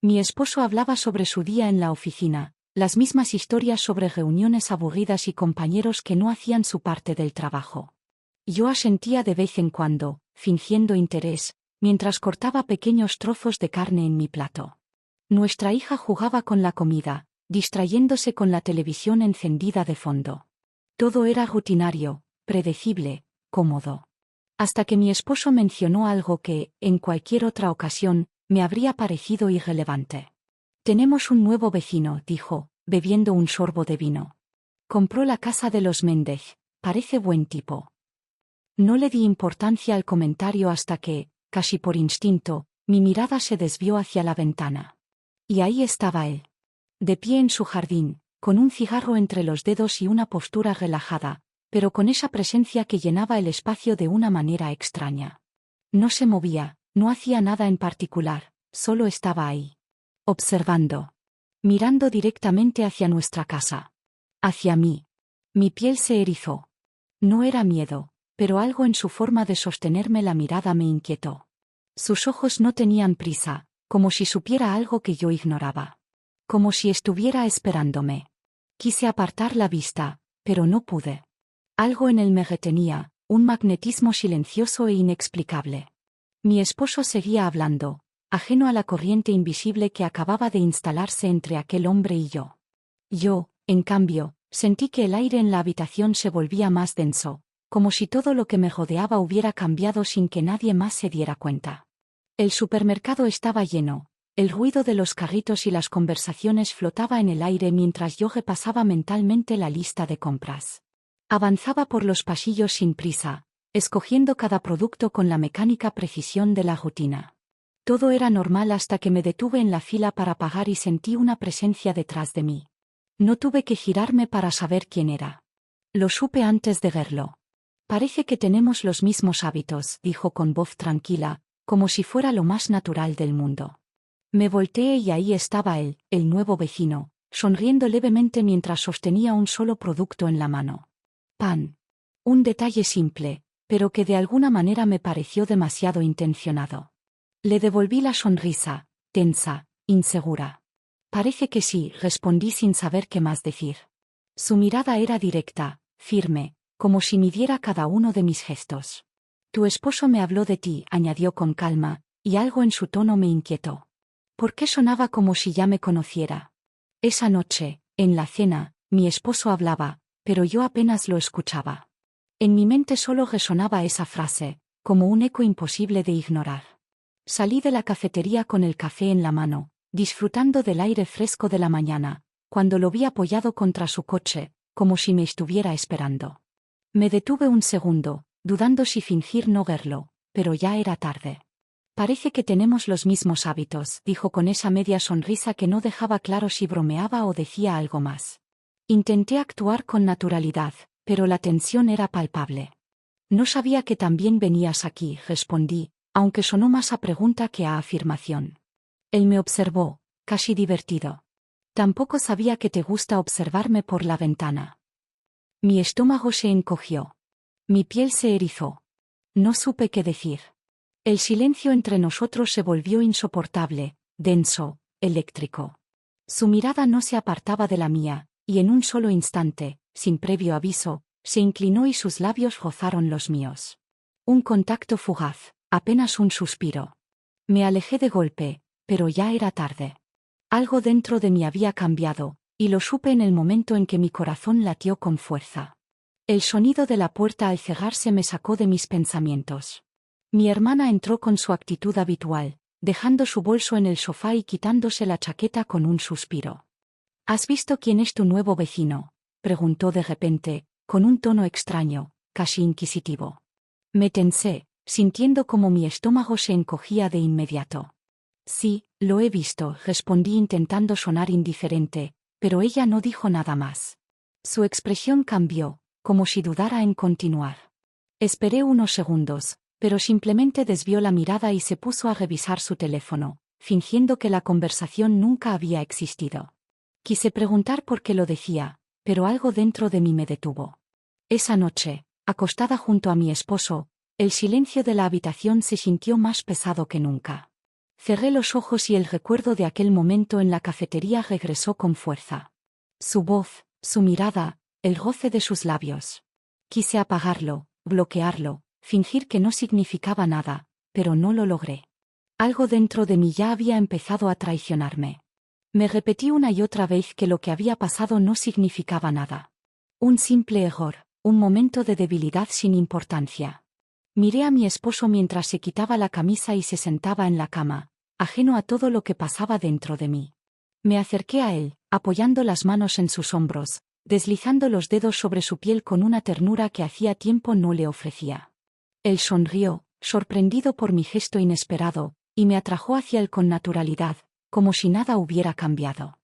Mi esposo hablaba sobre su día en la oficina, las mismas historias sobre reuniones aburridas y compañeros que no hacían su parte del trabajo. Yo asentía de vez en cuando, fingiendo interés, mientras cortaba pequeños trozos de carne en mi plato. Nuestra hija jugaba con la comida, distrayéndose con la televisión encendida de fondo. Todo era rutinario, predecible, cómodo. Hasta que mi esposo mencionó algo que, en cualquier otra ocasión, me habría parecido irrelevante. Tenemos un nuevo vecino, dijo, bebiendo un sorbo de vino. Compró la casa de los Méndez, parece buen tipo. No le di importancia al comentario hasta que, casi por instinto, mi mirada se desvió hacia la ventana. Y ahí estaba él. De pie en su jardín, con un cigarro entre los dedos y una postura relajada, pero con esa presencia que llenaba el espacio de una manera extraña. No se movía, no hacía nada en particular, solo estaba ahí. Observando. Mirando directamente hacia nuestra casa. Hacia mí. Mi piel se erizó. No era miedo, pero algo en su forma de sostenerme la mirada me inquietó. Sus ojos no tenían prisa, como si supiera algo que yo ignoraba. Como si estuviera esperándome. Quise apartar la vista, pero no pude. Algo en él me retenía, un magnetismo silencioso e inexplicable. Mi esposo seguía hablando, ajeno a la corriente invisible que acababa de instalarse entre aquel hombre y yo. Yo, en cambio, sentí que el aire en la habitación se volvía más denso, como si todo lo que me rodeaba hubiera cambiado sin que nadie más se diera cuenta. El supermercado estaba lleno, el ruido de los carritos y las conversaciones flotaba en el aire mientras yo repasaba mentalmente la lista de compras. Avanzaba por los pasillos sin prisa, escogiendo cada producto con la mecánica precisión de la rutina. Todo era normal hasta que me detuve en la fila para pagar y sentí una presencia detrás de mí. No tuve que girarme para saber quién era. Lo supe antes de verlo. Parece que tenemos los mismos hábitos, dijo con voz tranquila, como si fuera lo más natural del mundo. Me volteé y ahí estaba él, el nuevo vecino, sonriendo levemente mientras sostenía un solo producto en la mano. Pan. Un detalle simple, pero que de alguna manera me pareció demasiado intencionado. Le devolví la sonrisa, tensa, insegura. Parece que sí, respondí sin saber qué más decir. Su mirada era directa, firme, como si midiera cada uno de mis gestos. Tu esposo me habló de ti, añadió con calma, y algo en su tono me inquietó. ¿Por qué sonaba como si ya me conociera? Esa noche, en la cena, mi esposo hablaba, pero yo apenas lo escuchaba. En mi mente solo resonaba esa frase, como un eco imposible de ignorar. Salí de la cafetería con el café en la mano, disfrutando del aire fresco de la mañana, cuando lo vi apoyado contra su coche, como si me estuviera esperando. Me detuve un segundo, dudando si fingir no verlo, pero ya era tarde. Parece que tenemos los mismos hábitos, dijo con esa media sonrisa que no dejaba claro si bromeaba o decía algo más. Intenté actuar con naturalidad, pero la tensión era palpable. No sabía que también venías aquí, respondí, aunque sonó más a pregunta que a afirmación. Él me observó, casi divertido. Tampoco sabía que te gusta observarme por la ventana. Mi estómago se encogió. Mi piel se erizó. No supe qué decir. El silencio entre nosotros se volvió insoportable, denso, eléctrico. Su mirada no se apartaba de la mía, y en un solo instante, sin previo aviso, se inclinó y sus labios rozaron los míos. Un contacto fugaz, apenas un suspiro. Me alejé de golpe, pero ya era tarde. Algo dentro de mí había cambiado, y lo supe en el momento en que mi corazón latió con fuerza. El sonido de la puerta al cerrarse me sacó de mis pensamientos. Mi hermana entró con su actitud habitual, dejando su bolso en el sofá y quitándose la chaqueta con un suspiro. ¿Has visto quién es tu nuevo vecino?, preguntó de repente, con un tono extraño, casi inquisitivo. Me tensé, sintiendo como mi estómago se encogía de inmediato. Sí, lo he visto, respondí intentando sonar indiferente, pero ella no dijo nada más. Su expresión cambió, como si dudara en continuar. Esperé unos segundos, pero simplemente desvió la mirada y se puso a revisar su teléfono, fingiendo que la conversación nunca había existido. Quise preguntar por qué lo decía, pero algo dentro de mí me detuvo. Esa noche, acostada junto a mi esposo, el silencio de la habitación se sintió más pesado que nunca. Cerré los ojos y el recuerdo de aquel momento en la cafetería regresó con fuerza. Su voz, su mirada, el roce de sus labios. Quise apagarlo, bloquearlo, fingir que no significaba nada, pero no lo logré. Algo dentro de mí ya había empezado a traicionarme. Me repetí una y otra vez que lo que había pasado no significaba nada. Un simple error, un momento de debilidad sin importancia. Miré a mi esposo mientras se quitaba la camisa y se sentaba en la cama, ajeno a todo lo que pasaba dentro de mí. Me acerqué a él, apoyando las manos en sus hombros, deslizando los dedos sobre su piel con una ternura que hacía tiempo no le ofrecía. Él sonrió, sorprendido por mi gesto inesperado, y me atrajo hacia él con naturalidad, como si nada hubiera cambiado.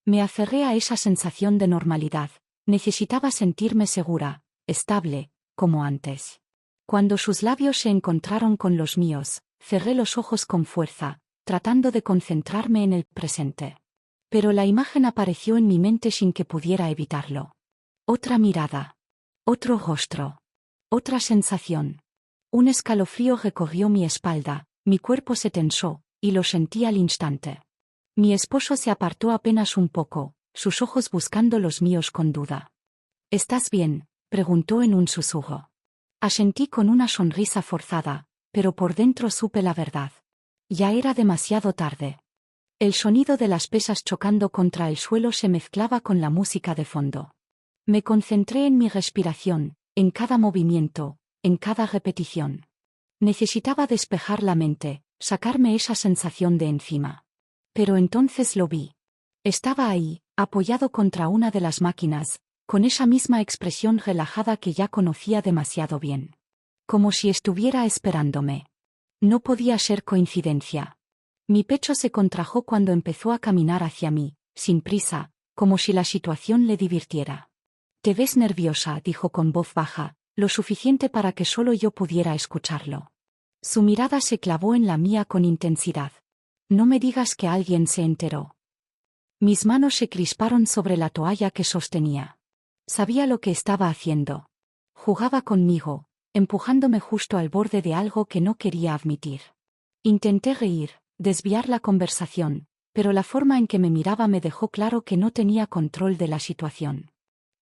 Me aferré a esa sensación de normalidad, necesitaba sentirme segura, estable, como antes. Cuando sus labios se encontraron con los míos, cerré los ojos con fuerza, tratando de concentrarme en el presente. Pero la imagen apareció en mi mente sin que pudiera evitarlo. Otra mirada. Otro rostro. Otra sensación. Un escalofrío recorrió mi espalda, mi cuerpo se tensó, y lo sentí al instante. Mi esposo se apartó apenas un poco, sus ojos buscando los míos con duda. ¿Estás bien?, preguntó en un susurro. Asentí con una sonrisa forzada, pero por dentro supe la verdad. Ya era demasiado tarde. El sonido de las pesas chocando contra el suelo se mezclaba con la música de fondo. Me concentré en mi respiración, en cada movimiento, en cada repetición. Necesitaba despejar la mente, sacarme esa sensación de encima. Pero entonces lo vi. Estaba ahí, apoyado contra una de las máquinas, con esa misma expresión relajada que ya conocía demasiado bien. Como si estuviera esperándome. No podía ser coincidencia. Mi pecho se contrajo cuando empezó a caminar hacia mí, sin prisa, como si la situación le divirtiera. «Te ves nerviosa», dijo con voz baja, lo suficiente para que solo yo pudiera escucharlo. Su mirada se clavó en la mía con intensidad. «No me digas que alguien se enteró». Mis manos se crisparon sobre la toalla que sostenía. Sabía lo que estaba haciendo. Jugaba conmigo, empujándome justo al borde de algo que no quería admitir. Intenté reír, desviar la conversación, pero la forma en que me miraba me dejó claro que no tenía control de la situación.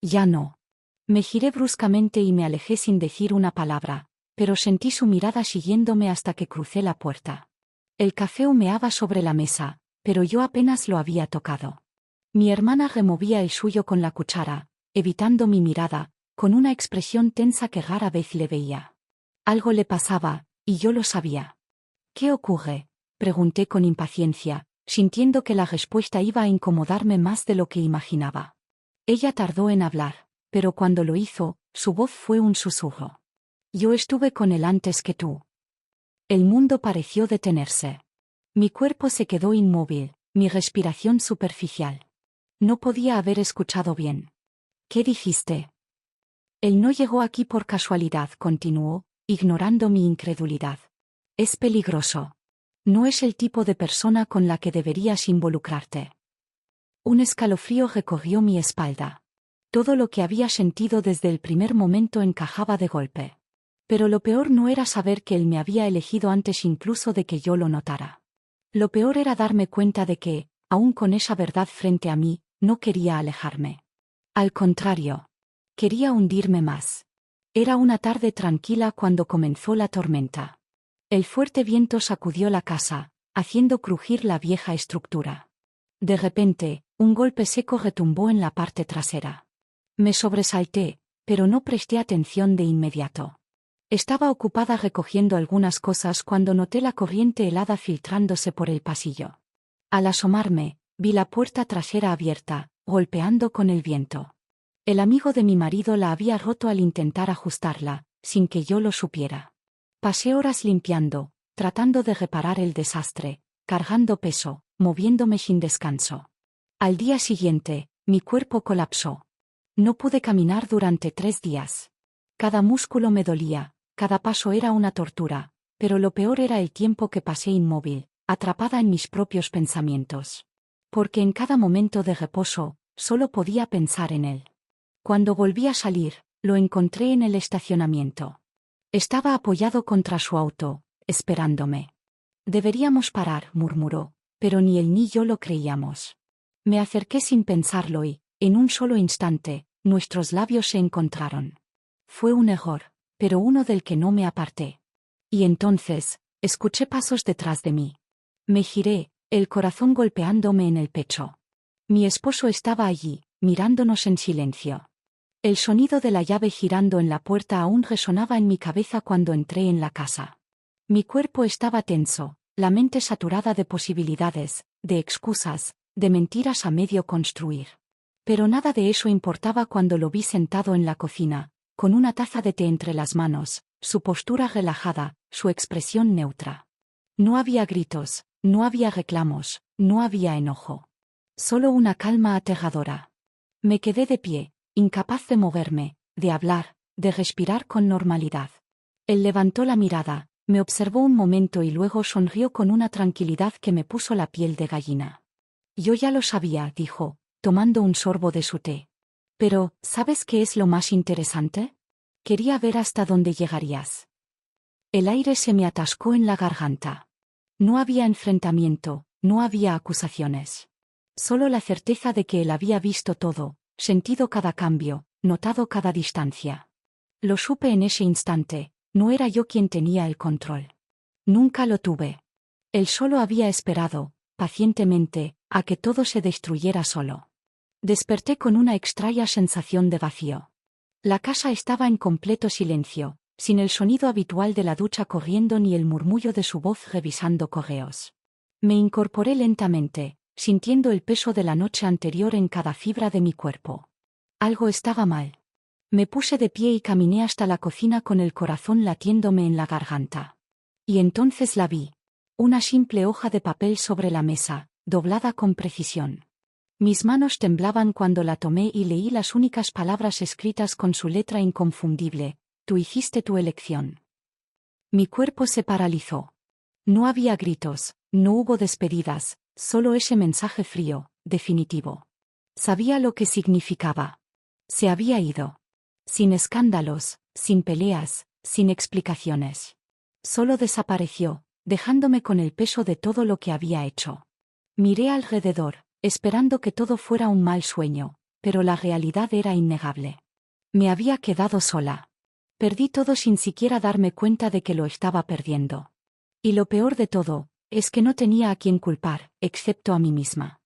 Ya no. Me giré bruscamente y me alejé sin decir una palabra, pero sentí su mirada siguiéndome hasta que crucé la puerta. El café humeaba sobre la mesa, pero yo apenas lo había tocado. Mi hermana removía el suyo con la cuchara, evitando mi mirada, con una expresión tensa que rara vez le veía. Algo le pasaba, y yo lo sabía. «¿Qué ocurre?», pregunté con impaciencia, sintiendo que la respuesta iba a incomodarme más de lo que imaginaba. Ella tardó en hablar, pero cuando lo hizo, su voz fue un susurro. «Yo estuve con él antes que tú». El mundo pareció detenerse. Mi cuerpo se quedó inmóvil, mi respiración superficial. No podía haber escuchado bien. «¿Qué dijiste?». «Él no llegó aquí por casualidad», continuó, ignorando mi incredulidad. «Es peligroso. No es el tipo de persona con la que deberías involucrarte». Un escalofrío recorrió mi espalda. Todo lo que había sentido desde el primer momento encajaba de golpe. Pero lo peor no era saber que él me había elegido antes incluso de que yo lo notara. Lo peor era darme cuenta de que, aun con esa verdad frente a mí, no quería alejarme. Al contrario. Quería hundirme más. Era una tarde tranquila cuando comenzó la tormenta. El fuerte viento sacudió la casa, haciendo crujir la vieja estructura. De repente, un golpe seco retumbó en la parte trasera. Me sobresalté, pero no presté atención de inmediato. Estaba ocupada recogiendo algunas cosas cuando noté la corriente helada filtrándose por el pasillo. Al asomarme, vi la puerta trasera abierta, golpeando con el viento. El amigo de mi marido la había roto al intentar ajustarla, sin que yo lo supiera. Pasé horas limpiando, tratando de reparar el desastre, cargando peso, moviéndome sin descanso. Al día siguiente, mi cuerpo colapsó. No pude caminar durante 3 días. Cada músculo me dolía, cada paso era una tortura, pero lo peor era el tiempo que pasé inmóvil, atrapada en mis propios pensamientos. Porque en cada momento de reposo, solo podía pensar en él. Cuando volví a salir, lo encontré en el estacionamiento. Estaba apoyado contra su auto, esperándome. Deberíamos parar, murmuró, pero ni él ni yo lo creíamos. Me acerqué sin pensarlo y, en un solo instante, nuestros labios se encontraron. Fue un error, pero uno del que no me aparté. Y entonces, escuché pasos detrás de mí. Me giré, el corazón golpeándome en el pecho. Mi esposo estaba allí, mirándonos en silencio. El sonido de la llave girando en la puerta aún resonaba en mi cabeza cuando entré en la casa. Mi cuerpo estaba tenso, la mente saturada de posibilidades, de excusas, de mentiras a medio construir. Pero nada de eso importaba cuando lo vi sentado en la cocina, con una taza de té entre las manos, su postura relajada, su expresión neutra. No había gritos, no había reclamos, no había enojo. Solo una calma aterradora. Me quedé de pie, incapaz de moverme, de hablar, de respirar con normalidad. Él levantó la mirada, me observó un momento y luego sonrió con una tranquilidad que me puso la piel de gallina. Yo ya lo sabía, dijo, tomando un sorbo de su té. Pero, ¿sabes qué es lo más interesante? Quería ver hasta dónde llegarías. El aire se me atascó en la garganta. No había enfrentamiento, no había acusaciones. Solo la certeza de que él había visto todo, sentido cada cambio, notado cada distancia. Lo supe en ese instante, no era yo quien tenía el control. Nunca lo tuve. Él solo había esperado, pacientemente, a que todo se destruyera solo. Desperté con una extraña sensación de vacío. La casa estaba en completo silencio, sin el sonido habitual de la ducha corriendo ni el murmullo de su voz revisando correos. Me incorporé lentamente, sintiendo el peso de la noche anterior en cada fibra de mi cuerpo. Algo estaba mal. Me puse de pie y caminé hasta la cocina con el corazón latiéndome en la garganta. Y entonces la vi. Una simple hoja de papel sobre la mesa, doblada con precisión. Mis manos temblaban cuando la tomé y leí las únicas palabras escritas con su letra inconfundible: tú hiciste tu elección. Mi cuerpo se paralizó. No había gritos, no hubo despedidas, solo ese mensaje frío, definitivo. Sabía lo que significaba. Se había ido. Sin escándalos, sin peleas, sin explicaciones. Solo desapareció, dejándome con el peso de todo lo que había hecho. Miré alrededor, esperando que todo fuera un mal sueño, pero la realidad era innegable. Me había quedado sola. Perdí todo sin siquiera darme cuenta de que lo estaba perdiendo. Y lo peor de todo, es que no tenía a quien culpar, excepto a mí misma.